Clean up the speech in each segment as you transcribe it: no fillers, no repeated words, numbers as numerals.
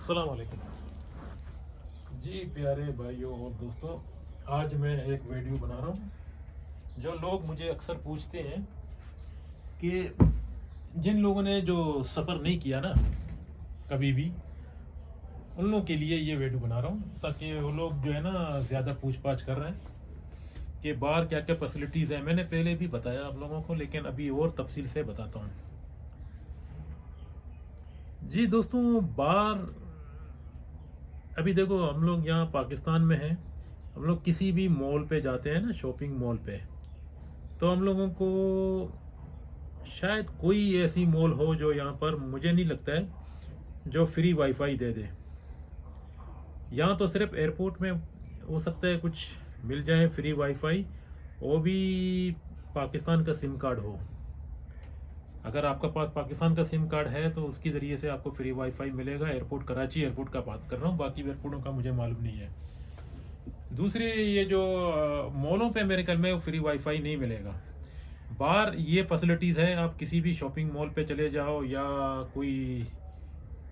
अस्सलाम वालेकुम जी प्यारे भाइयों और दोस्तों। आज मैं एक वीडियो बना रहा हूँ। जो लोग मुझे अक्सर पूछते हैं कि जिन लोगों ने जो सफ़र नहीं किया ना कभी भी, उन लोगों के लिए ये वीडियो बना रहा हूँ ताकि वो लोग जो है ना ज़्यादा पूछ पाछ कर रहे हैं कि बाहर क्या क्या फैसिलिटीज़ हैं। मैंने पहले भी बताया आप लोगों को, लेकिन अभी और तफसील से बताता हूँ। जी दोस्तों, बाहर अभी देखो, हम लोग यहाँ पाकिस्तान में हैं। हम लोग किसी भी मॉल पे जाते हैं ना, शॉपिंग मॉल पे, तो हम लोगों को शायद कोई ऐसी मॉल हो जो यहाँ पर, मुझे नहीं लगता है, जो फ्री वाईफाई दे दे। यहाँ तो सिर्फ एयरपोर्ट में हो सकता है कुछ मिल जाए फ्री वाईफाई, वो भी पाकिस्तान का सिम कार्ड हो। अगर आपका पास पाकिस्तान का सिम कार्ड है तो उसके ज़रिए से आपको फ्री वाईफाई मिलेगा। एयरपोर्ट, कराची एयरपोर्ट का बात कर रहा हूँ, बाकी एयरपोर्टों का मुझे मालूम नहीं है। दूसरी, ये जो मॉलों पे मेरे ख्याल में फ्री वाईफाई नहीं मिलेगा। बाहर ये फैसिलिटीज़ है, आप किसी भी शॉपिंग मॉल पे चले जाओ या कोई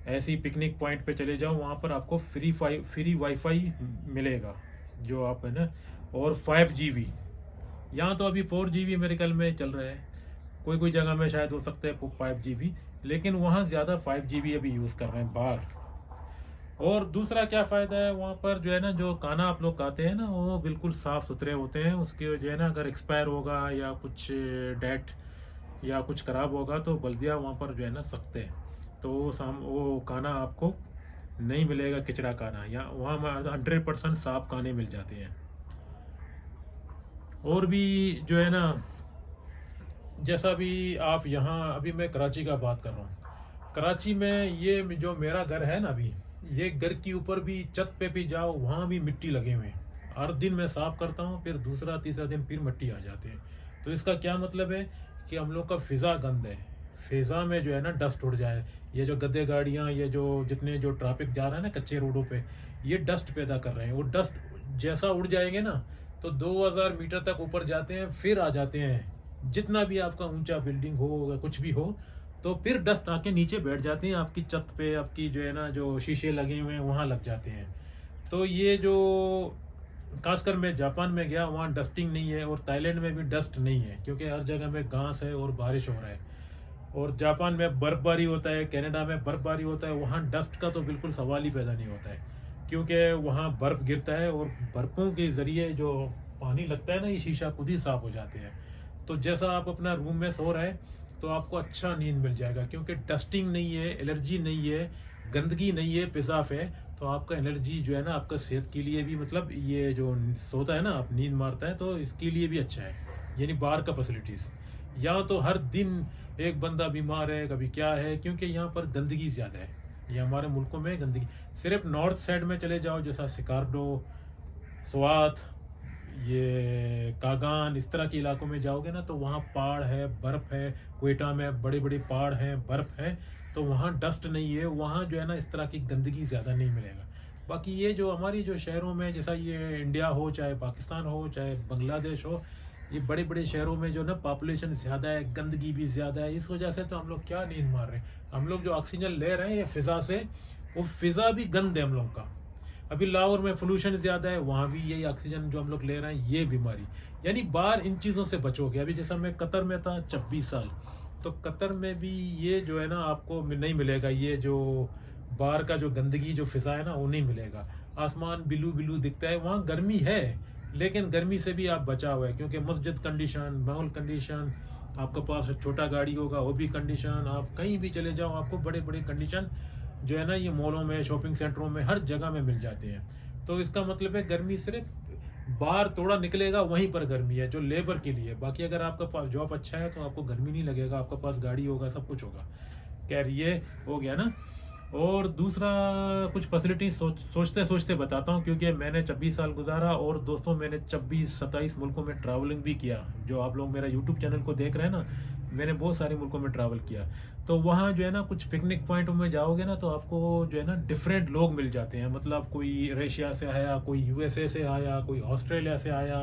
ऐसी पिकनिक पॉइंट पे चले जाओ, वहाँ पर आपको फ्री वाईफाई मिलेगा जो आप है ना। और 5GB, यहाँ तो अभी 4GB मेरे ख्याल में चल रहा है। कोई कोई जगह में शायद हो सकता है 5GB, लेकिन वहाँ ज़्यादा 5GB अभी यूज़ कर रहे हैं बाहर। और दूसरा क्या फ़ायदा है, वहाँ पर जो है ना, जो खाना आप लोग खाते हैं ना, वो बिल्कुल साफ़ सुथरे होते हैं। उसके जो है ना, अगर एक्सपायर होगा या कुछ डेट या कुछ ख़राब होगा तो बल्दिया वहाँ पर जो है ना सकते हैं, तो वो खाना आपको नहीं मिलेगा किचड़ा खाना। या वहाँ 100% साफ़ खाने मिल जाते हैं। और भी जो है ना, जैसा भी आप यहाँ, अभी मैं कराची का बात कर रहा हूँ। कराची में ये जो मेरा घर है ना, अभी ये घर के ऊपर भी, छत पे भी जाओ, वहाँ भी मिट्टी लगे हुए हैं। हर दिन मैं साफ़ करता हूँ, फिर दूसरा तीसरा दिन फिर मिट्टी आ जाती है। तो इसका क्या मतलब है कि हम लोग का फ़िज़ा गंद है। फ़िज़ा में जो है ना डस्ट उड़ जाए, ये जो गद्दे गाड़ियाँ, ये जो जितने जो ट्रैफिक जा रहा है ना कच्चे रोडों पे, ये डस्ट पैदा कर रहे हैं। वो डस्ट जैसा उड़ जाएंगे ना तो 2000 मीटर तक ऊपर जाते हैं, फिर आ जाते हैं। जितना भी आपका ऊंचा बिल्डिंग हो या कुछ भी हो, तो फिर डस्ट आके नीचे बैठ जाती हैं आपकी छत पे, आपकी जो है ना जो शीशे लगे हुए हैं वहाँ लग जाते हैं। तो ये जो, खासकर मैं जापान में गया, वहाँ डस्टिंग नहीं है, और थाईलैंड में भी डस्ट नहीं है क्योंकि हर जगह में घास है और बारिश हो रहा है। और जापान में बर्फबारी होता है, कनाडा में बर्फबारी होता है, वहाँ डस्ट का तो बिल्कुल सवाल ही पैदा नहीं होता है क्योंकि वहाँ बर्फ़ गिरता है और बर्फ़ों के ज़रिए जो पानी लगता है ना, ये शीशा खुद ही साफ़ हो जाते हैं। तो जैसा आप अपना रूम में सो रहे हैं तो आपको अच्छा नींद मिल जाएगा क्योंकि डस्टिंग नहीं है, एलर्जी नहीं है, गंदगी नहीं है, पेशाब है। तो आपका एनर्जी जो है ना, आपका सेहत के लिए भी, मतलब ये जो सोता है ना, आप नींद मारता है, तो इसके लिए भी अच्छा है। यानी बाहर का फैसिलिटीज़, यहाँ तो हर दिन एक बंदा बीमार है, कभी क्या है, क्योंकि यहाँ पर गंदगी ज़्यादा है। ये हमारे मुल्कों में गंदगी, सिर्फ नॉर्थ साइड में चले जाओ, जैसा सिकारडो, स्वात, ये कागान, इस तरह के इलाकों में जाओगे ना तो वहाँ पहाड़ है, बर्फ़ है। क्वेटा में बड़े बड़े पहाड़ हैं, बर्फ़ है, तो वहाँ डस्ट नहीं है, वहाँ जो है ना इस तरह की गंदगी ज़्यादा नहीं मिलेगा। बाकी ये जो हमारी जो शहरों में, जैसा ये इंडिया हो, चाहे पाकिस्तान हो, चाहे बांग्लादेश हो, ये बड़े बड़े शहरों में जो ना पॉपुलेशन ज़्यादा है, गंदगी भी ज़्यादा है। इस वजह से तो हम लोग क्या नींद मार रहे हैं। हम लोग जो ऑक्सीजन ले रहे हैं ये फ़िज़ा से, वो फ़िज़ा भी गंद है हम लोग का। अभी लाहौर में पोल्यूशन ज़्यादा है, वहाँ भी यही ऑक्सीजन जो हम लोग ले रहे हैं, ये बीमारी। यानी बाहर इन चीज़ों से बचोगे। अभी जैसा मैं कतर में था 26 साल, तो कतर में भी ये जो है ना आपको नहीं मिलेगा। ये जो बाहर का जो गंदगी, जो फ़िज़ा है ना, वो नहीं मिलेगा। आसमान ब्लू ब्लू दिखता है, वहाँ गर्मी है, लेकिन गर्मी से भी आप बचा हुआ है क्योंकि मस्जिद कंडीशन, माहौल कंडीशन, आपके पास छोटा गाड़ी होगा वो भी कंडीशन, आप कहीं भी चले जाओ आपको बड़े बड़े कंडीशन जो है ना, ये मॉलों में, शॉपिंग सेंटरों में, हर जगह में मिल जाते हैं। तो इसका मतलब है गर्मी सिर्फ बाहर थोड़ा निकलेगा वहीं पर गर्मी है जो लेबर के लिए। बाकी अगर आपका पास जॉब अच्छा है तो आपको गर्मी नहीं लगेगा, आपका पास गाड़ी होगा, सब कुछ होगा। खैर, ये हो गया ना। और दूसरा, कुछ फैसिलिटी सोचते सोचते बताता हूँ क्योंकि मैंने 26 साल गुजारा, और दोस्तों मैंने 26-27 मुल्कों में ट्रैवलिंग भी किया। जो आप लोग मेरा यूट्यूब चैनल को देख रहे हैं ना, मैंने बहुत सारे मुल्कों में ट्रैवल किया। तो वहाँ जो है ना, कुछ पिकनिक पॉइंटों में जाओगे ना तो आपको जो है ना डिफरेंट लोग मिल जाते हैं। मतलब कोई रशिया से आया, कोई यूएसए से आया, कोई ऑस्ट्रेलिया से आया,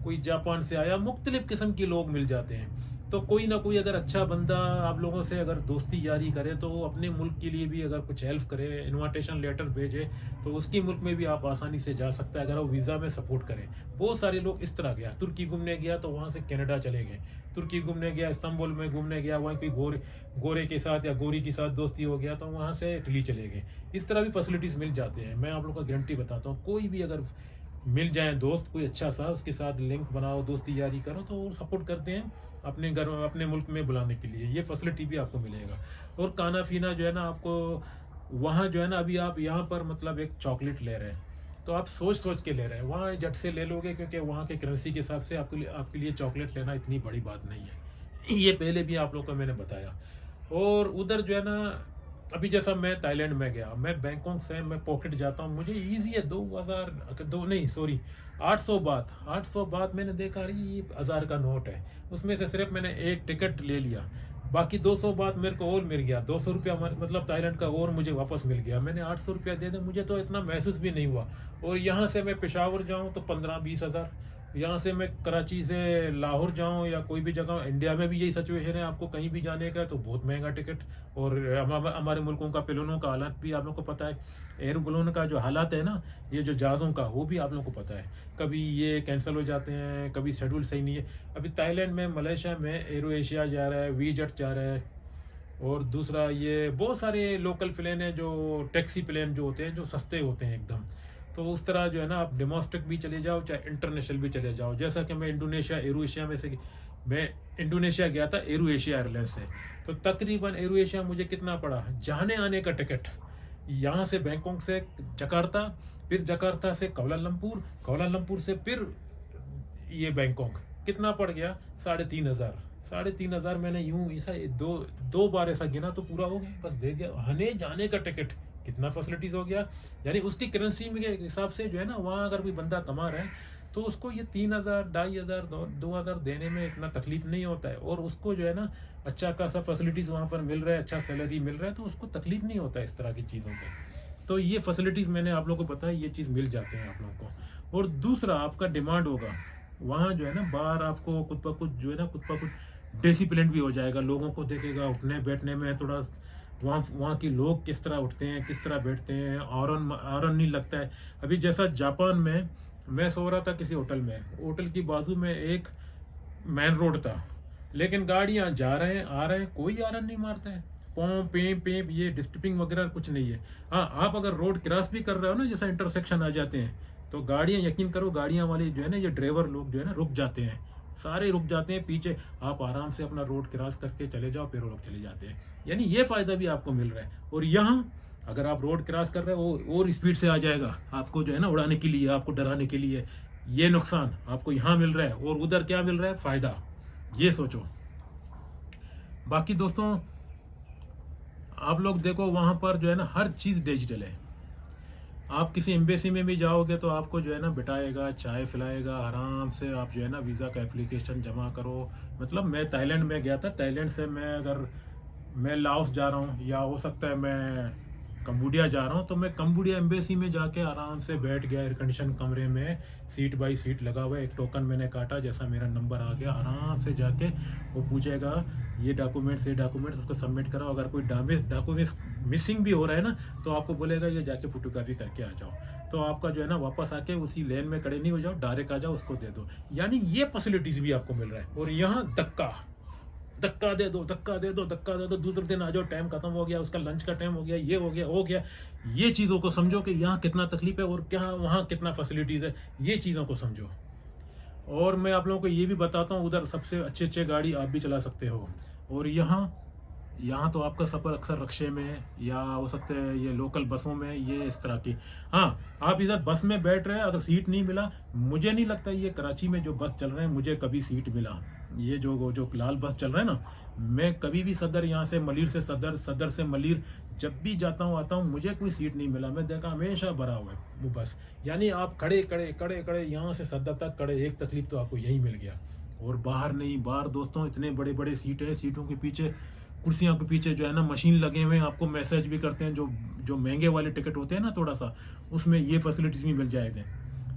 कोई जापान से आया, मुख्तलिफ किस्म के लोग मिल जाते हैं। तो कोई ना कोई अगर अच्छा बंदा आप लोगों से अगर दोस्ती यारी करे तो वो अपने मुल्क के लिए भी अगर कुछ हेल्प करे, इनविटेशन लेटर भेजे, तो उसकी मुल्क में भी आप आसानी से जा सकते हैं अगर वो वीज़ा में सपोर्ट करें। बहुत सारे लोग इस तरह गया, तुर्की घूमने गया तो वहाँ से कनाडा चले गए, तुर्की घूमने गया, इस्तांबुल में घूमने गया, वहीं कोई गोरे के साथ या गोरी के साथ दोस्ती हो गया तो वहाँ से इटली चले गए। इस तरह भी फैसिलिटीज़ मिल जाते हैं। मैं आप लोग का गारंटी बताता हूँ, कोई भी अगर मिल जाए दोस्त कोई अच्छा सा, उसके साथ लिंक बनाओ, दोस्ती यारी करो, तो वो सपोर्ट करते हैं अपने घर अपने मुल्क में बुलाने के लिए। ये फैसिलिटी भी आपको मिलेगा। और खाना पीना जो है ना आपको वहाँ जो है ना, अभी आप यहाँ पर मतलब एक चॉकलेट ले रहे हैं तो आप सोच सोच के ले रहे हैं, वहाँ झट से ले लोगे क्योंकि वहाँ के करेंसी के हिसाब से आपके लिए चॉकलेट लेना इतनी बड़ी बात नहीं है। ये पहले भी आप लोग को मैंने बताया। और उधर जो है ना, अभी जैसा मैं थाईलैंड में गया, मैं बैंकॉक से मैं पॉकेट जाता हूँ, मुझे इजी है 800 बात मैंने देखा, अरे ये 1000 का नोट है, उसमें से सिर्फ मैंने एक टिकट ले लिया, बाकी 200 बात मेरे को और मिल गया, 200 रुपया मतलब थाईलैंड का और मुझे वापस मिल गया। मैंने 800 रुपया दे दिया, मुझे तो इतना महसूस भी नहीं हुआ। और यहाँ से मैं पेशावर जाऊँ तो 15-20 हज़ार, यहाँ से मैं कराची से लाहौर जाऊँ या कोई भी जगह, इंडिया में भी यही सिचुएशन है, आपको कहीं भी जाने का तो बहुत महंगा टिकट। और हमारे मुल्कों का प्लेनों का हालात भी आप लोग को पता है, एयर बलून का जो हालात है ना, ये जो जहाज़ों का, वो भी आप लोग को पता है, कभी ये कैंसिल हो जाते हैं, कभी शेड्यूल सही नहीं है। अभी थाईलैंड में, मलेशिया में एरो एशिया जा रहा है, वी जेट जा रहा है, और दूसरा ये बहुत सारे लोकल प्लेन है, जो टैक्सी प्लेन जो होते हैं, जो सस्ते होते हैं एकदम। तो उस तरह जो है ना, आप डोमेस्टिक भी चले जाओ चाहे इंटरनेशनल भी चले जाओ। जैसा कि मैं इंडोनेशिया एरो एशिया में से, मैं इंडोनेशिया गया था एरो एशिया एयरलाइंस से, तो तकरीबन एरो एशिया मुझे कितना पड़ा, जाने आने का टिकट यहाँ से बैंकॉक से जकार्ता, फिर जकार्ता से कोलालमपुर, कोलालमपुर से फिर ये बैंकॉक, कितना पड़ गया, 3500। 3500 मैंने यूं ऐसा दो बार ऐसा गिना तो पूरा हो गया, बस दे दिया आने जाने का टिकट। कितना फैसिलिटीज हो गया, यानी उसकी करेंसी में के हिसाब से जो है ना, वहाँ अगर कोई बंदा कमा रहा है तो उसको ये 3000, 2500, 2000 देने में इतना तकलीफ नहीं होता है। और उसको जो है ना अच्छा खासा फैसिलिटीज़ वहाँ पर मिल रहा है, अच्छा सैलरी मिल रहा है, तो उसको तकलीफ नहीं होता है इस तरह की चीज़ों पर। तो ये फैसिलिटीज़ मैंने आप लोगों को बताया, ये चीज़ मिल जाते हैं आप लोगों को। और दूसरा आपका डिमांड होगा वहाँ जो है ना, बाहर आपको कुछ ब कुछ जो है ना, कुछ ब कुछ डिसिप्लिन भी हो जाएगा, लोगों को देखेगा उठने बैठने में थोड़ा, वहाँ के लोग किस तरह उठते हैं, किस तरह बैठते हैं, आयरन नहीं लगता है। अभी जैसा जापान में मैं सो रहा था किसी होटल में, होटल की बाजू में एक मेन रोड था, लेकिन गाड़ियाँ जा रहे हैं आ रहे हैं, कोई आयरन नहीं मारता है, पों पें पें, ये डिस्टर्बिंग वगैरह कुछ नहीं है। हाँ, आप अगर रोड क्रॉस भी कर रहे हो ना, जैसा इंटरसेक्शन आ जाते हैं, तो गाड़ियाँ, यकीन करो गाड़ियाँ वाले जो है ना, ये ड्राइवर लोग जो है ना, रुक जाते हैं, सारे रुक जाते हैं पीछे, आप आराम से अपना रोड क्रॉस करके चले जाओ, फिर वो लोग चले जाते हैं। यानी ये फ़ायदा भी आपको मिल रहा है। और यहाँ अगर आप रोड क्रॉस कर रहे हो और स्पीड से आ जाएगा, आपको जो है ना उड़ाने के लिए, आपको डराने के लिए, ये नुकसान आपको यहाँ मिल रहा है और उधर क्या मिल रहा है, फ़ायदा। ये सोचो। बाकी दोस्तों आप लोग देखो, वहाँ पर जो है ना हर चीज़ डिजिटल है। आप किसी एम्बेसी में भी जाओगे तो आपको जो है ना बिठाएगा, चाय पिलाएगा, आराम से आप जो है ना वीज़ा का एप्लीकेशन जमा करो। मतलब मैं थाईलैंड में गया था, थाईलैंड से मैं लाओस जा रहा हूँ, या हो सकता है मैं कंबोडिया जा रहा हूँ, तो मैं कंबोडिया एम्बेसी में जाके आराम से बैठ गया, एयर कंडीशन कमरे में, सीट बाई सीट लगा हुआ है, एक टोकन मैंने काटा, जैसा मेरा नंबर आ गया, आराम से जाके वो पूछेगा ये डॉक्यूमेंट्स उसको सबमिट करो। अगर कोई डॉक्यूमेंट्स मिसिंग भी हो रहा है ना, तो आपको बोलेगा ये जाके फोटोकॉपी करके आ जाओ, तो आपका जो है ना वापस आके उसी लेन में खड़े नहीं हो जाओ, डायरेक्ट आ जाओ, उसको दे दो। यानी ये फैसिलिटीज़ भी आपको मिल रहा है। और यहाँ धक्का दे दो, दूसरे दिन आ जाओ, टाइम खत्म हो गया, उसका लंच का टाइम हो गया, ये हो गया। ये चीज़ों को समझो कि यहाँ कितना तकलीफ है और क्या वहाँ कितना फैसिलिटीज़ है, ये चीज़ों को समझो। और मैं आप लोगों को ये भी बताता हूँ, उधर सबसे अच्छे गाड़ी आप भी चला सकते हो। और यहाँ तो आपका सफ़र अक्सर रिक्शे में, या हो सकता है ये लोकल बसों में, ये इस तरह की। हाँ, आप इधर बस में बैठ रहे हैं, अगर सीट नहीं मिला, मुझे नहीं लगता ये कराची में जो बस चल रहे हैं मुझे कभी सीट मिला। ये जो लाल बस चल रहा है ना, मैं कभी भी सदर, यहाँ से मलिर से सदर से मलिर जब भी जाता हूँ आता हूँ, मुझे कोई सीट नहीं मिला। मैं देखा हमेशा भरा हुआ है वो बस। यानी आप खड़े यहाँ से सदर तक खड़े, एक तकलीफ तो आपको यही मिल गया। और बाहर नहीं, बाहर दोस्तों इतने बड़े बड़े सीट है, सीटों के पीछे, कुर्सियों के पीछे जो है ना मशीन लगे हुए हैं, आपको मैसेज भी करते हैं। जो महंगे वाले टिकट होते हैं ना थोड़ा सा, उसमें ये फैसिलिटीज़ भी मिल जाएंगे।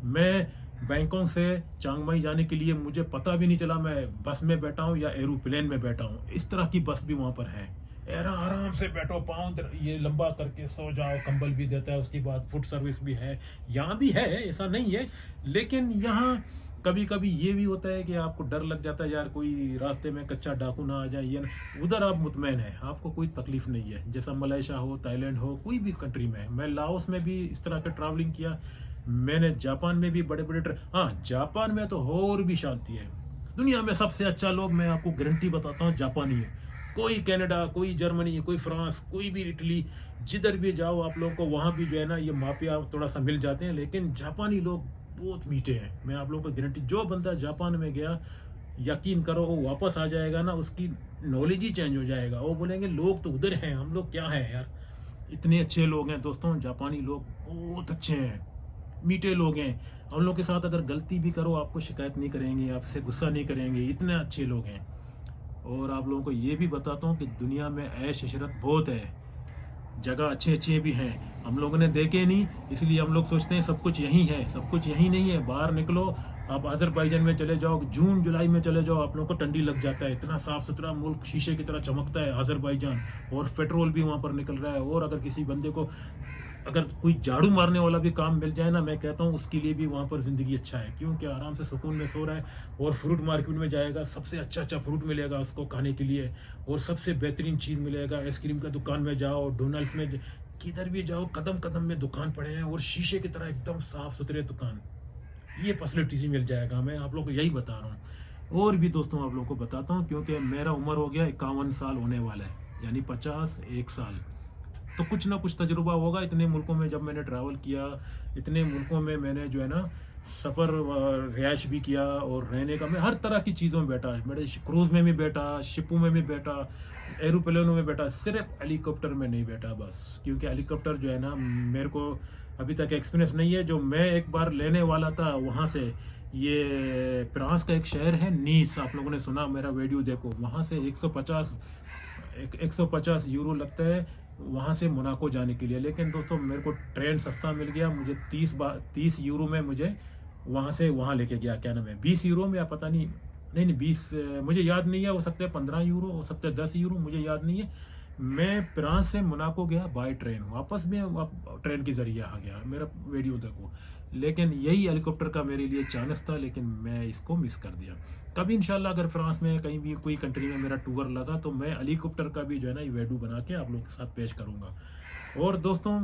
मैं बैंकॉक से चिंग माई जाने के लिए मुझे पता भी नहीं चला मैं बस में बैठा हूँ या एरोप्लेन में बैठा हूँ। इस तरह की बस भी वहाँ पर है। आराम से बैठो, पाँव ये लंबा करके सो जाओ, कंबल भी देता है, उसके बाद फूड सर्विस भी है। यहाँ भी है, ऐसा नहीं है, लेकिन यहाँ कभी कभी ये भी होता है कि आपको डर लग जाता है, यार कोई रास्ते में कच्चा डाकू ना आ जाए ये ना। उधर आप मुतमैन है, आपको कोई तकलीफ नहीं है, जैसा मलेशिया हो, थाईलैंड हो, कोई भी कंट्री में। मैं लाओस में भी इस तरह का ट्रैवलिंग किया, मैंने जापान में भी बड़े बड़े हाँ, जापान में तो और भी शांति है। दुनिया में सबसे अच्छा लोग, मैं आपको गारंटी बताता हूँ, जापानी है। कोई कनाडा, कोई जर्मनी, कोई फ्रांस, कोई भी इटली, जिधर भी जाओ आप लोगों को वहाँ भी जो है ना ये माफिया थोड़ा सा मिल जाते हैं, लेकिन जापानी लोग बहुत मीठे हैं। मैं आप लोगों को गारंटी, जो बंदा जापान में गया, यकीन करो वो वापस आ जाएगा ना, उसकी नॉलेज ही चेंज हो जाएगा। वो बोलेंगे लोग तो उधर हैं, हम लोग क्या हैं यार, इतने अच्छे लोग हैं। दोस्तों जापानी लोग बहुत अच्छे हैं, मीठे लोग हैं। उन लोग के साथ अगर गलती भी करो आपको शिकायत नहीं करेंगे, आपसे गुस्सा नहीं करेंगे, इतने अच्छे लोग हैं। और आप लोगों को ये भी बताता हूँ कि दुनिया में ऐश इशरत बहुत है, जगह अच्छे अच्छे भी हैं, हम लोगों ने देखे नहीं, इसलिए हम लोग सोचते हैं सब कुछ यहीं है। सब कुछ यहीं नहीं है। बाहर निकलो, आप अजरबैजान में चले जाओ, जून जुलाई में चले जाओ, आप लोगों को ठंडी लग जाता है। इतना साफ सुथरा मुल्क, शीशे की तरह चमकता है अजरबैजान, और पेट्रोल भी वहाँ पर निकल रहा है। और अगर किसी बंदे को अगर कोई झाड़ू मारने वाला भी काम मिल जाए ना, मैं कहता हूँ उसके लिए भी वहाँ पर ज़िंदगी अच्छा है, क्योंकि आराम से सुकून में सो रहा है। और फ्रूट मार्केट में जाएगा, सबसे अच्छा अच्छा फ्रूट मिलेगा उसको खाने के लिए, और सबसे बेहतरीन चीज़ मिलेगा। आइसक्रीम का दुकान में जाओ, डोनल्ड्स में, किधर भी जाओ, कदम कदम में दुकान पड़े हैं, और शीशे की तरह एकदम साफ सुथरे दुकान। ये फैसिलिटीज ही मिल जाएगा। मैं आप लोगों को यही बता रहा हूँ। और भी दोस्तों आप लोगों को बताता हूँ, क्योंकि मेरा उम्र हो गया 51 साल होने वाला है, यानी 51 साल। तो कुछ ना कुछ तजुर्बा होगा इतने मुल्कों में। जब मैंने ट्रैवल किया, इतने मुल्कों में मैंने जो है ना सफ़र, रिहाइश भी किया, और रहने का मैं हर तरह की चीज़ों में बैठा। मेरे क्रूज़ में भी बैठा, शिपों में भी बैठा, एरोप्लेनों में बैठा, सिर्फ हेलीकॉप्टर में नहीं बैठा बस। क्योंकि हेलीकॉप्टर जो है ना, मेरे को अभी तक एक्सपीरियंस नहीं है। जो मैं एक बार लेने वाला था वहाँ से, ये फ्रांस का एक शहर है नीस, आप लोगों ने सुना, मेरा वीडियो देखो, वहाँ से 150 यूरो लगता है वहाँ से मोनाको जाने के लिए। लेकिन दोस्तों मेरे को ट्रेन सस्ता मिल गया, मुझे 30 यूरो में मुझे वहाँ से वहाँ लेके गया। क्या नाम है, 20 यूरो में, या पता नहीं, नहीं 20, मुझे याद नहीं है, हो सकता है 15 यूरो, हो सकता है 10 यूरो, मुझे याद नहीं है। मैं फ्रांस से मोनाको गया बाय ट्रेन, वापस में ट्रेन के जरिए आ गया। मेरा वीडियो देखो। लेकिन यही हेलीकॉप्टर का मेरे लिए चांस था, लेकिन मैं इसको मिस कर दिया। कभी इंशाल्लाह अगर फ्रांस में कहीं भी कोई कंट्री में मेरा टूर लगा तो मैं हेलीकॉप्टर का भी जो है ना ये वीडियो बना के आप लोगों के साथ पेश करूँगा। और दोस्तों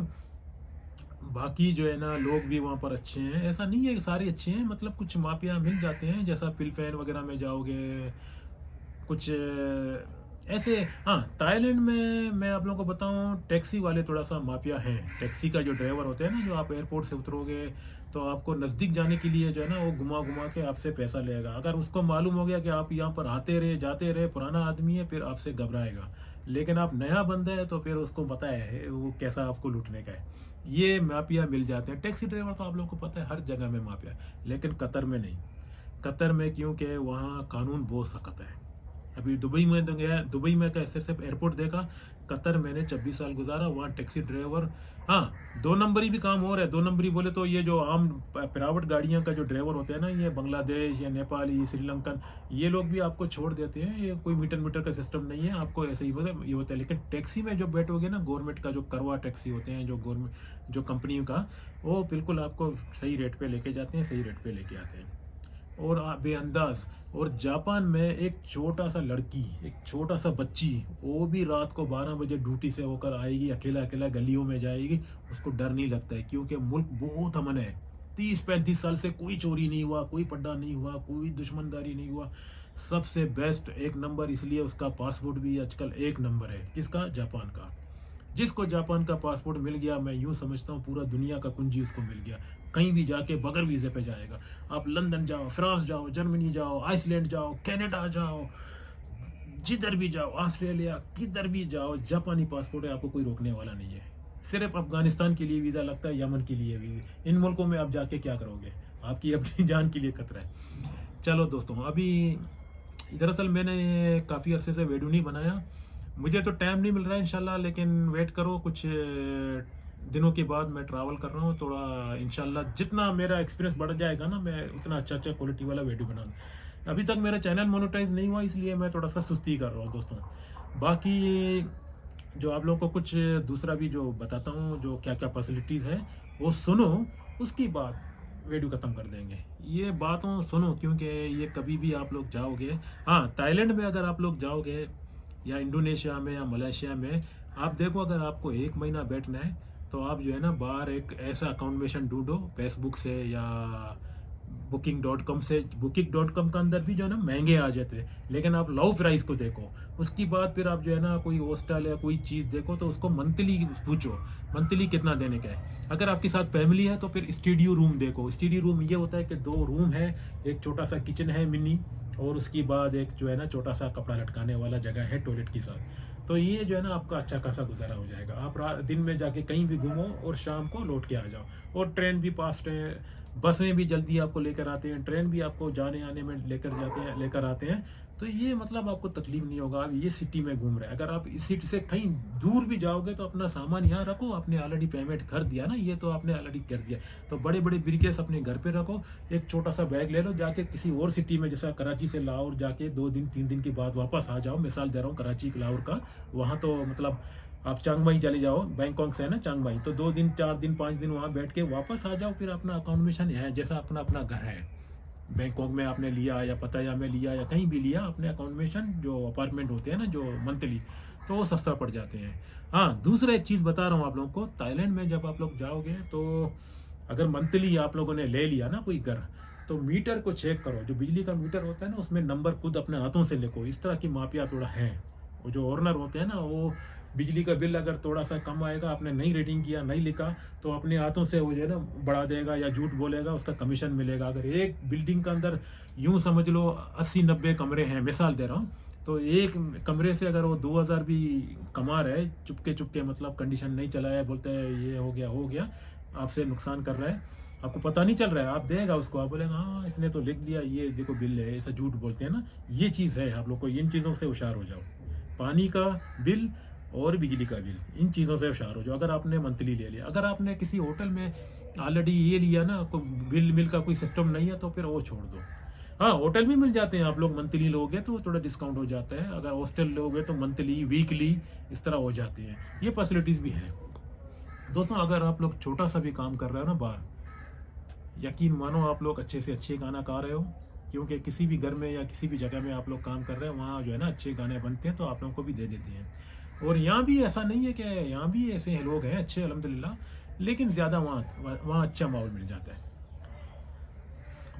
बाकी जो है ना लोग भी वहाँ पर अच्छे हैं, ऐसा नहीं है कि सारे अच्छे हैं, मतलब कुछ माफिया मिल जाते हैं। जैसा फिलिपाइन वगैरह में जाओगे, कुछ ऐसे। हाँ, थाईलैंड में मैं आप लोगों को बताऊं, टैक्सी वाले थोड़ा सा माफिया हैं। टैक्सी का जो ड्राइवर होते हैं ना, जो आप एयरपोर्ट से उतरोगे तो आपको नज़दीक जाने के लिए जो है ना वो घुमा घुमा के आपसे पैसा लेगा। अगर उसको मालूम हो गया कि आप यहाँ पर आते रहे जाते रहे, पुराना आदमी है, फिर आपसे घबराएगा। लेकिन आप नया बंदा है तो फिर उसको पता है वो कैसा आपको लूटने का है। ये माफिया मिल जाते हैं। टैक्सी ड्राइवर तो आप लोगों को पता है हर जगह में माफिया, लेकिन कतर में नहीं। कतर में क्योंकि वहाँ कानून बहुत सख्त है। अभी दुबई में तो गया, दुबई में का सिर्फ एयरपोर्ट देखा। कतर मैंने 26 साल गुजारा, वहाँ टैक्सी ड्राइवर, हाँ 2 नंबरी भी काम हो रहा है। 2 नंबरी बोले तो ये जो आम प्राइवेट गाड़ियाँ का जो ड्राइवर होते हैं ना, ये बांग्लादेश या नेपाली, श्रीलंकन, ये लोग भी आपको छोड़ देते हैं। ये कोई मीटर का सिस्टम नहीं है, आपको ऐसे ही ये होता है। लेकिन टैक्सी में जो बैठोगे ना, गवर्नमेंट का जो करवा टैक्सी होते हैं, जो गवर्नमेंट जो कंपनियों का, वो बिल्कुल आपको सही रेट पे लेके जाते हैं, सही रेट पे लेके आते हैं, और बेअंदाज। और जापान में एक छोटा सा लड़की, एक छोटा सा बच्ची, वो भी रात को 12 बजे ड्यूटी से होकर आएगी, अकेला अकेला गलियों में जाएगी, उसको डर नहीं लगता है, क्योंकि मुल्क बहुत अमन है। 30-35 साल से कोई चोरी नहीं हुआ, कोई पड्डा नहीं हुआ, कोई दुश्मनदारी नहीं हुआ। सबसे बेस्ट 1 नंबर, इसलिए उसका पासपोर्ट भी आजकल 1 नंबर है। किसका? जापान का। जिसको जापान का पासपोर्ट मिल गया, मैं यूँ समझता हूँ पूरा दुनिया का कुंजी उसको मिल गया। कहीं भी जाके बगैर वीज़े पे जाएगा। आप लंदन जाओ, फ्रांस जाओ, जर्मनी जाओ, आइसलैंड जाओ, कनाडा जाओ, जिधर भी जाओ, ऑस्ट्रेलिया, किधर भी जाओ, जापानी पासपोर्ट है, आपको कोई रोकने वाला नहीं है। सिर्फ अफगानिस्तान के लिए वीज़ा लगता है, यमन के लिए भी। इन मुल्कों में आप जाके क्या करोगे? आपकी अपनी जान के लिए खतरा है। चलो दोस्तों, अभी दरअसल मैंने काफ़ी अरसे से वीडियो नहीं बनाया, मुझे तो टाइम नहीं मिल रहा है। इंशाल्लाह लेकिन वेट करो, कुछ दिनों के बाद मैं ट्रैवल कर रहा हूँ। थोड़ा इंशाल्लाह जितना मेरा एक्सपीरियंस बढ़ जाएगा ना, मैं उतना अच्छा अच्छा क्वालिटी वाला वीडियो बनाऊँ। अभी तक मेरा चैनल मोनेटाइज नहीं हुआ, इसलिए मैं थोड़ा सा सुस्ती कर रहा हूँ दोस्तों। बाकी जो आप लोगों को कुछ दूसरा भी जो बताता हूँ, जो क्या क्या फैसिलिटीज़ है वो सुनो, उसकी बाद वीडियो ख़त्म कर देंगे। ये बातों सुनो, क्योंकि ये कभी भी आप लोग जाओगे, हाँ थाईलैंड में अगर आप लोग जाओगे या इंडोनेशिया में या मलेशिया में, आप देखो अगर आपको 1 महीना बैठना है तो आप जो है ना बाहर एक ऐसा अकोमोडेशन ढूंढो फेसबुक से या बुकिंग.com से। बुकिंग.com का अंदर भी जो है ना महंगे आ जाते हैं, लेकिन आप लो प्राइस को देखो। उसके बाद फिर आप जो है ना कोई हॉस्टल या कोई चीज़ देखो तो उसको मंथली पूछो, मंथली कितना देने का है। अगर आपके साथ फैमिली है तो फिर स्टूडियो रूम देखो। स्टूडियो रूम ये होता है कि 2 रूम है, एक छोटा सा किचन है मिनी, और उसके बाद एक जो है ना छोटा सा कपड़ा लटकाने वाला जगह है टॉयलेट के साथ। तो ये जो है ना आपका अच्छा खासा गुजारा हो जाएगा। आप दिन में जाके कहीं भी घूमो और शाम को लौट के आ जाओ। और ट्रेन भी पास है, बसें भी जल्दी आपको लेकर आते हैं, ट्रेन भी आपको जाने आने में लेकर आते हैं। तो ये मतलब आपको तकलीफ नहीं होगा। आप ये सिटी में घूम रहे हैं, अगर आप इस सिटी से कहीं दूर भी जाओगे तो अपना सामान यहाँ रखो। आपने ऑलरेडी पेमेंट कर दिया ना, ये तो आपने ऑलरेडी कर दिया, तो बड़े बड़े ब्रीकेस अपने घर पे रखो। एक छोटा सा बैग ले लो, जाके किसी और सिटी में, जैसा कराची से लाहौर जाके 2 दिन 3 दिन के बाद वापस आ जाओ। मिसाल दे रहा हूँ कराची लाहौर का, वहाँ तो मतलब आप चांग माई चले जाओ, बैंकॉक से है ना चांग माई, तो 2 दिन 4 दिन 5 दिन वहाँ बैठ के वापस आ जाओ। फिर अपना अकोमोडेशन है जैसा अपना अपना घर है, बैंकॉक में आपने लिया या पताया में लिया या कहीं भी लिया, अपने अकोमोडेशन जो अपार्टमेंट होते हैं ना जो मंथली, तो वो सस्ता पड़ जाते हैं। हाँ, दूसरा एक चीज़ बता रहा हूँ आप लोगों को, थाईलैंड में जब आप लोग जाओगे तो अगर मंथली आप लोगों ने ले लिया ना कोई घर, तो मीटर को चेक करो। जो बिजली का मीटर होता है ना, उसमें नंबर खुद अपने हाथों से लिखो। इस तरह की माफिया थोड़ा है, वो जो ओनर होते हैं ना, वो बिजली का बिल अगर थोड़ा सा कम आएगा, आपने नहीं रेटिंग किया, नहीं लिखा, तो अपने हाथों से वो जो है ना बढ़ा देगा या झूठ बोलेगा, उसका कमीशन मिलेगा। अगर एक बिल्डिंग के अंदर यूं समझ लो 80-90 कमरे हैं, मिसाल दे रहा हूँ, तो एक कमरे से अगर वो 2000 भी कमा रहा है चुपके चुपके, मतलब कंडीशन नहीं चलाया, बोलते हैं ये हो गया, आपसे नुकसान कर रहा है, आपको पता नहीं चल रहा है, आप देगा उसको, आप बोलेगा हाँ इसने तो लिख दिया, ये देखो बिल है, ऐसा झूठ बोलते हैं ना। ये चीज़ है, आप लोग को इन चीज़ों से होशियार हो जाओ। पानी का बिल और बिजली का बिल, इन चीज़ों से होशियार हो जाओ। अगर आपने मंथली ले लिया, अगर आपने किसी होटल में ऑलरेडी ये लिया ना, कोई बिल का कोई सिस्टम नहीं है, तो फिर वो छोड़ दो। हाँ, होटल भी मिल जाते हैं, आप लोग मंथली लोगे तो थोड़ा डिस्काउंट हो जाता है। अगर हॉस्टल लोगे तो मंथली वीकली इस तरह हो जाती है, ये फैसिलिटीज़ भी हैं दोस्तों। अगर आप लोग छोटा सा भी काम कर रहे हो ना बाहर, यकीन मानो आप लोग अच्छे से अच्छे गाना गा रहे हो, क्योंकि किसी भी घर में या किसी भी जगह में आप लोग काम कर रहे हैं, वहाँ जो है ना अच्छे गाने बनते हैं, तो आप लोगों को भी दे देते हैं। और यहाँ भी ऐसा नहीं है कि यहाँ भी ऐसे लोग हैं अच्छे अल्हम्दुलिल्लाह, लेकिन ज़्यादा वहाँ अच्छा माहौल मिल जाता है।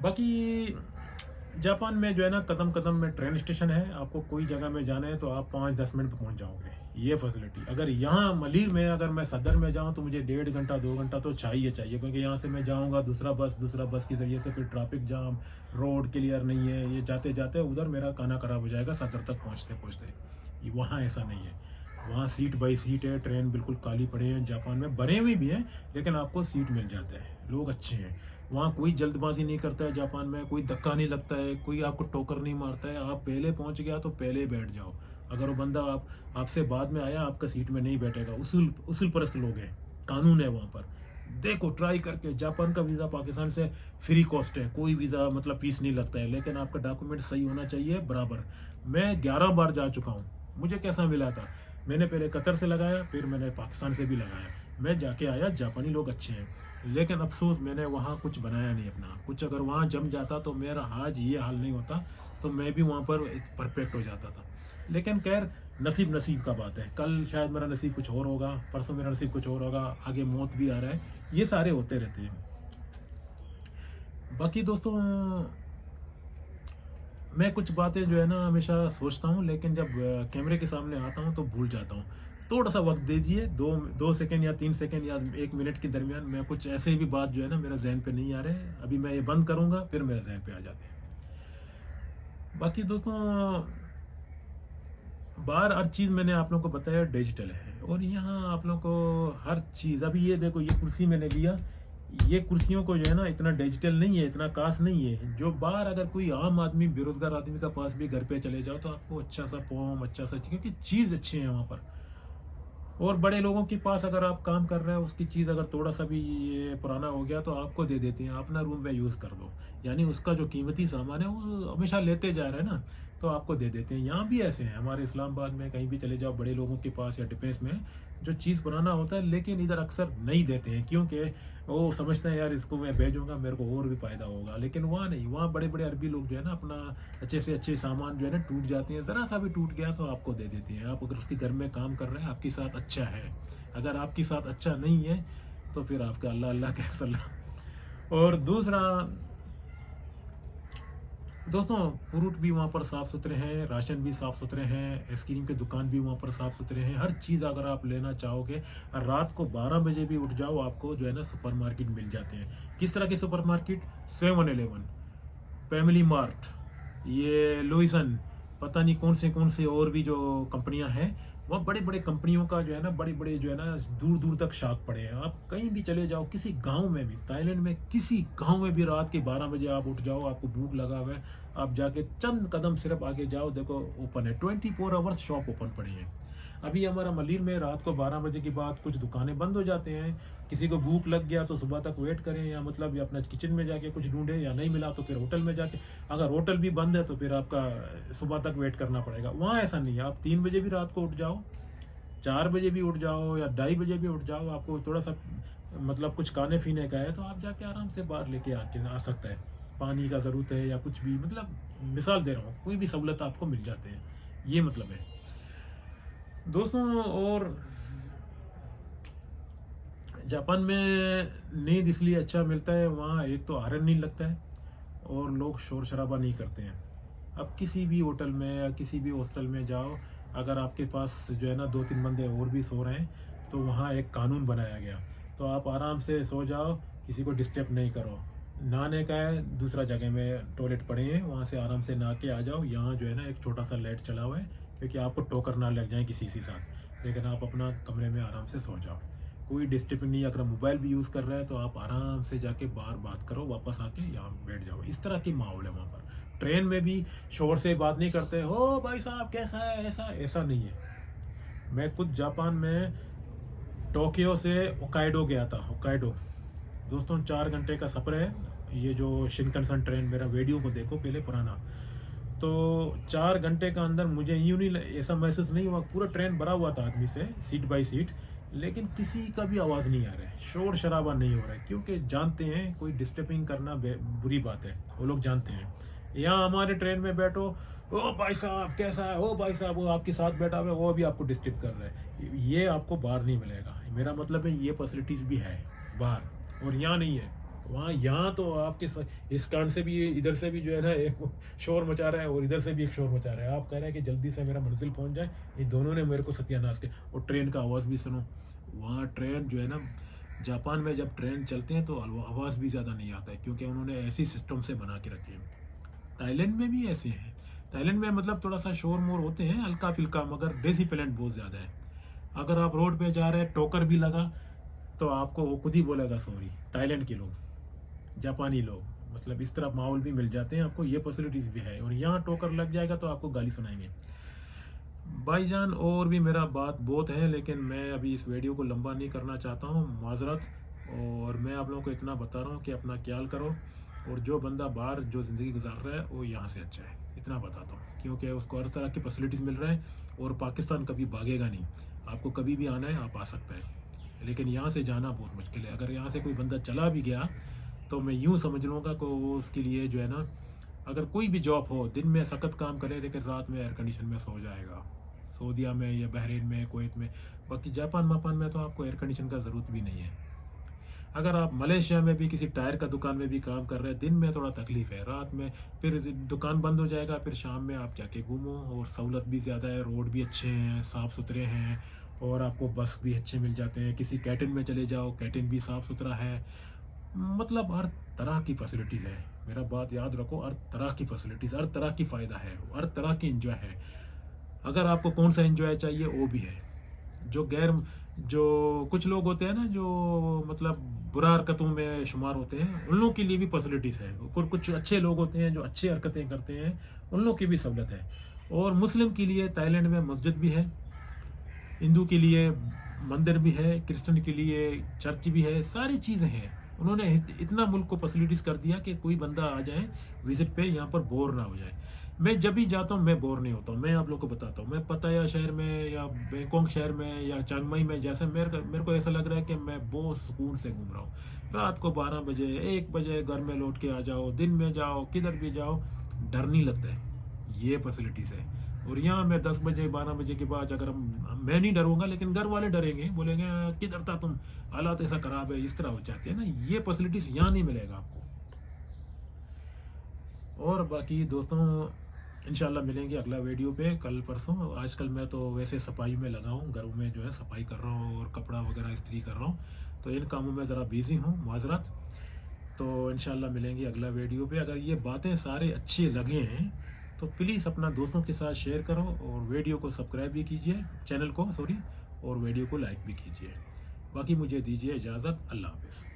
बाकी जापान में जो है ना कदम कदम में ट्रेन स्टेशन है, आपको कोई जगह में जाना है तो आप 5-10 मिनट में पहुँच जाओगे, ये फैसिलिटी। अगर यहाँ मलीर में अगर मैं सदर में जाऊँ तो मुझे 1.5 घंटा 2 घंटा तो चाहिए, क्योंकि यहाँ से मैं जाऊँगा दूसरा बस के ज़रिए से, फिर ट्रैफिक जाम, रोड क्लियर नहीं है, ये जाते जाते उधर मेरा खाना ख़राब हो जाएगा सदर तक पहुँचते। वहाँ ऐसा नहीं है, वहाँ सीट बाई सीट है, ट्रेन बिल्कुल खाली पड़े हैं। जापान में बने हुए भी हैं, लेकिन आपको सीट मिल जाता है, लोग अच्छे हैं। वहाँ कोई जल्दबाजी नहीं करता है, जापान में कोई धक्का नहीं लगता है, कोई आपको टोकर नहीं मारता है। आप पहले पहुँच गया तो पहले बैठ जाओ। अगर वो बंदा आपसे बाद में आया, आपका सीट में नहीं बैठेगा। उसूल परस्त लोग हैं, कानून है वहाँ पर। देखो ट्राई करके, जापान का वीज़ा पाकिस्तान से फ्री कॉस्ट है, कोई वीज़ा मतलब फीस नहीं लगता है, लेकिन आपका डॉक्यूमेंट सही होना चाहिए बराबर। मैं 11 बार जा चुका हूँ। मुझे कैसा मिला था, मैंने पहले कतर से लगाया, फिर मैंने पाकिस्तान से भी लगाया, मैं जाके आया। जापानी लोग अच्छे हैं, लेकिन अफसोस मैंने वहाँ कुछ बनाया नहीं अपना कुछ। अगर वहाँ जम जाता तो मेरा आज ये हाल नहीं होता, तो मैं भी वहाँ पर परफेक्ट हो जाता था। लेकिन खैर नसीब का बात है, कल शायद मेरा नसीब कुछ और होगा, परसों मेरा नसीब कुछ और होगा, आगे मौत भी आ रहा है, ये सारे होते रहते हैं। बाकी दोस्तों मैं कुछ बातें जो है ना हमेशा सोचता हूँ, लेकिन जब कैमरे के सामने आता हूँ तो भूल जाता हूँ। थोड़ा सा वक्त दीजिए, 2 सेकंड या 3 सेकंड या 1 मिनट के दरमियान, मैं कुछ ऐसे भी बात जो है ना मेरा जहन पे नहीं आ रहे हैं। अभी मैं ये बंद करूँगा, फिर मेरे जहन पे आ जाते हैं। बाकी दोस्तों बाहर हर चीज़ मैंने आप लोगों को बताया डिजिटल है, और यहाँ आप लोगों को हर चीज़, अभी ये देखो ये कुर्सी मैंने लिया, ये कुर्सियों को जो है ना इतना डिजिटल नहीं है, इतना खास नहीं है। जो बाहर अगर कोई आम आदमी, बेरोजगार आदमी का पास भी घर पे चले जाओ तो आपको अच्छा सा फॉर्म, अच्छा सा, क्योंकि चीज़ अच्छी है वहाँ पर। और बड़े लोगों के पास अगर आप काम कर रहे हैं, उसकी चीज़ अगर थोड़ा सा भी ये पुराना हो गया तो आपको दे देते हैं, अपना रूम में यूज़ कर दो। यानी उसका जो कीमती सामान है वो हमेशा लेते जा रहे हैं ना, तो आपको दे देते हैं। यहाँ भी ऐसे हैं, हमारे इस्लामाबाद में कहीं भी चले जाओ बड़े लोगों के पास या डिफेंस में, जो चीज़ पुराना होता है लेकिन इधर अक्सर नहीं देते हैं, क्योंकि वो समझते हैं यार इसको मैं भेजूंगा मेरे को और भी फ़ायदा होगा। लेकिन वहाँ नहीं, वहाँ बड़े बड़े अरबी लोग जो है ना अपना अच्छे से अच्छे सामान जो है ना टूट जाते हैं, ज़रा सा भी टूट गया तो आपको दे देते हैं। आप अगर उसके घर में काम कर रहे हैं, आपके साथ अच्छा है, अगर आपके साथ अच्छा नहीं है तो फिर आपका अल्लाह अल्लाह के सल्ला। और दूसरा दोस्तों, फ्रूट भी वहाँ पर साफ़ सुथरे हैं, राशन भी साफ़ सुथरे हैं, आइसक्रीम के दुकान भी वहाँ पर साफ़ सुथरे हैं। हर चीज़ अगर आप लेना चाहोगे, रात को 12 बजे भी उठ जाओ, आपको जो है ना सुपर मार्केट मिल जाते हैं। किस तरह के super market? 7-Eleven, family mart, ये लुइसन, पता नहीं कौन से और भी जो कंपनियां हैं, वहाँ बड़े बड़े कंपनियों का जो है ना बड़े बड़े जो है ना दूर दूर तक शाख पड़े हैं। आप कहीं भी चले जाओ, किसी गांव में भी, थाईलैंड में किसी गांव में भी रात के 12 बजे आप उठ जाओ, आपको भूख लगा हुआ है, आप जाके चंद कदम सिर्फ आगे जाओ, देखो ओपन है, 24 आवर्स शॉप ओपन पड़ी है। अभी हमारा मलिर में रात को 12 बजे के बाद कुछ दुकानें बंद हो जाते हैं। किसी को भूख लग गया तो सुबह तक वेट करें, या मतलब या अपना किचन में जाके कुछ ढूंढे, या नहीं मिला तो फिर होटल में जाके, अगर होटल भी बंद है तो फिर आपका सुबह तक वेट करना पड़ेगा। वहाँ ऐसा नहीं है, आप 3 बजे भी रात को उठ जाओ, 4 बजे भी उठ जाओ, या 2:30 बजे भी उठ जाओ, आपको थोड़ा सा मतलब कुछ खाने पीने का है तो आप जाके आराम से बाहर लेके आके आ सकता है। पानी का ज़रूरत है या कुछ भी, मतलब मिसाल दे रहा हूँ, कोई भी सहूलत आपको मिल जाते हैं, ये मतलब है दोस्तों। और जापान में नींद इसलिए अच्छा मिलता है, वहाँ एक तो आयरन नहीं लगता है और लोग शोर शराबा नहीं करते हैं। अब किसी भी होटल में या किसी भी हॉस्टल में जाओ, अगर आपके पास जो है ना 2-3 बंदे और भी सो रहे हैं तो वहाँ एक कानून बनाया गया, तो आप आराम से सो जाओ, किसी को डिस्टर्ब नहीं करो। नहाने का है, दूसरा जगह में टॉयलेट पड़े हैं, वहाँ से आराम से नहा के आ जाओ। यहाँ जो है ना एक छोटा सा लाइट चला हुआ है, क्योंकि आपको टोकर ना लग जाए किसी के साथ, लेकिन आप अपना कमरे में आराम से सो जाओ, कोई डिस्टर्ब नहीं। अगर मोबाइल भी यूज़ कर रहा है तो आप आराम से जाके बाहर बात करो, वापस आके यहाँ बैठ जाओ। इस तरह की माहौल है वहाँ पर। ट्रेन में भी शोर से बात नहीं करते, हो भाई साहब कैसा है, ऐसा ऐसा नहीं है। मैं खुद जापान में टोक्यो से होक्काइडो गया था। होक्काइडो दोस्तों 4 घंटे का सफ़र है। ये जो शिनकनसन ट्रेन, मेरा वीडियो को देखो पहले पुराना, तो 4 घंटे का अंदर मुझे यूँ नहीं ऐसा महसूस नहीं हुआ, पूरा ट्रेन भरा हुआ था आदमी से, सीट बाई सीट, लेकिन किसी का भी आवाज़ नहीं आ रहा है, शोर शराबा नहीं हो रहा है, क्योंकि जानते हैं कोई डिस्टर्बिंग करना बुरी बात है, वो लोग जानते हैं। यहाँ हमारे ट्रेन में बैठो, ओ भाई साहब कैसा है, ओ भाई साहब, वो आपके साथ बैठा हुआ है वो भी आपको डिस्टर्ब कर रहा है, ये आपको बाहर नहीं मिलेगा। मेरा मतलब है ये फैसिलिटीज़ भी है बाहर, और यहाँ नहीं है। वहाँ यहाँ तो आपके इस कारण से भी, इधर से भी जो है ना एक शोर मचा रहा है और इधर से भी एक शोर मचा रहा है। आप कह रहे हैं कि जल्दी से मेरा मंजिल पहुँच जाए, ये दोनों ने मेरे को सत्यानाश किया। और ट्रेन का आवाज़ भी सुनो, वहाँ ट्रेन जो है ना, जापान में जब ट्रेन चलते हैं तो आवाज़ भी ज़्यादा नहीं आता है, क्योंकि उन्होंने ऐसी सिस्टम से बना के रखे हैं। थाईलैंड में भी ऐसे हैं, थाईलैंड में मतलब थोड़ा सा शोर मोर होते हैं हल्का फुल्का, मगर डिसिप्लिन बहुत ज़्यादा है। अगर आप रोड पे जा रहे हैं, टोकर भी लगा तो आपको वो खुद ही बोलेगा सॉरी। थाईलैंड के लोग, जापानी लोग, मतलब इस तरह माहौल भी मिल जाते हैं आपको, ये फैसिलिटीज़ भी है। और यहाँ टोकर लग जाएगा तो आपको गाली सुनाएंगे भाईजान। और भी मेरा बात बहुत है, लेकिन मैं अभी इस वीडियो को लंबा नहीं करना चाहता हूँ, माजरत। और मैं आप लोगों को इतना बता रहा हूँ कि अपना ख्याल करो, और जो बंदा बाहर जो ज़िंदगी गुजार रहा है वो यहाँ से अच्छा है, इतना बताता हूँ, क्योंकि उसको हर तरह की फैसिलिटीज़ मिल रहा है। और पाकिस्तान कभी भागेगा नहीं, आपको कभी भी आना है आप आ सकते हैं, लेकिन यहाँ से जाना बहुत मुश्किल है। अगर यहाँ से कोई बंदा चला भी गया तो मैं यूँ समझ लूँगा कि वो उसके लिए जो है ना, अगर कोई भी जॉब हो, दिन में सख्त काम करे लेकिन रात में एयर कंडीशन में सो जाएगा, सऊदीया में या बहरीन में, कुवैत में। बाकी जापान मापान में तो आपको एयर कंडीशन का ज़रूरत भी नहीं है। अगर आप मलेशिया में भी किसी टायर का दुकान में भी काम कर रहे हैं, दिन में थोड़ा तकलीफ़ है, रात में फिर दुकान बंद हो जाएगा, फिर शाम में आप जाके घूमो। और सहूलत भी ज़्यादा है, रोड भी अच्छे हैं, साफ़ सुथरे हैं, और आपको बस भी अच्छे मिल जाते हैं। किसी कैंटीन में चले जाओ, कैंटीन भी साफ़ सुथरा है, मतलब हर तरह की फैसिलिटीज़ है। मेरा बात याद रखो, हर तरह की फैसिलिटीज़, हर तरह की फ़ायदा है, हर तरह की इंजॉय है। अगर आपको कौन सा इंजॉय चाहिए वो भी है। जो कुछ लोग होते हैं ना, जो मतलब बुरा हरकतों में शुमार होते हैं, उन लोगों के लिए भी फैसिलिटीज़ है। और कुछ अच्छे लोग होते हैं जो अच्छी हरकतें करते हैं, उन लोगों की भी सहूलत है। और मुस्लिम के लिए थाईलैंड में मस्जिद भी है, हिंदू के लिए मंदिर भी है, क्रिश्चियन के लिए चर्च भी है, सारी चीज़ें हैं। उन्होंने इतना मुल्क को फैसिलिटीज़ कर दिया कि कोई बंदा आ जाए विजिट पे, यहाँ पर बोर ना हो जाए। मैं जब भी जाता हूँ मैं बोर नहीं होता हूँ। मैं आप लोग को बताता हूँ, मैं पताया शहर में या बैंकॉक शहर में या चिंग माई में, जैसे मेरे को ऐसा लग रहा है कि मैं बहुत सुकून से घूम रहा हूँ। रात को 12 बजे 1 बजे घर में लौट के आ जाओ, दिन में जाओ, किधर भी जाओ, डर नहीं लगता है। ये फैसिलिटीज़ है। और यहाँ मैं 10 बजे 12 बजे के बाद अगर मैं नहीं डरूंगा, लेकिन घर वाले डरेंगे, बोलेंगे किधर था तुम, हालात ऐसा खराब है, इस तरह हो जाते हैं ना। ये फैसिलिटीज़ यहाँ नहीं मिलेगा आपको। और बाकी दोस्तों इंशाल्लाह मिलेंगे अगला वीडियो पे कल परसों। आजकल मैं तो वैसे सफाई में लगा हूँ, घरों में जो है सफाई कर रहा हूँ और कपड़ा वगैरह इस्त्री कर रहा हूँ, तो इन कामों में ज़रा बिज़ी हूँ, माजरत। तो इंशाल्लाह मिलेंगे अगला वीडियो पे। अगर ये बातें सारे अच्छे लगे हैं तो प्लीज़ अपना दोस्तों के साथ शेयर करो और वीडियो को सब्सक्राइब भी कीजिए, चैनल को सॉरी, और वीडियो को लाइक भी कीजिए। बाकी मुझे दीजिए इजाज़त। अल्लाह हाफ़िज़।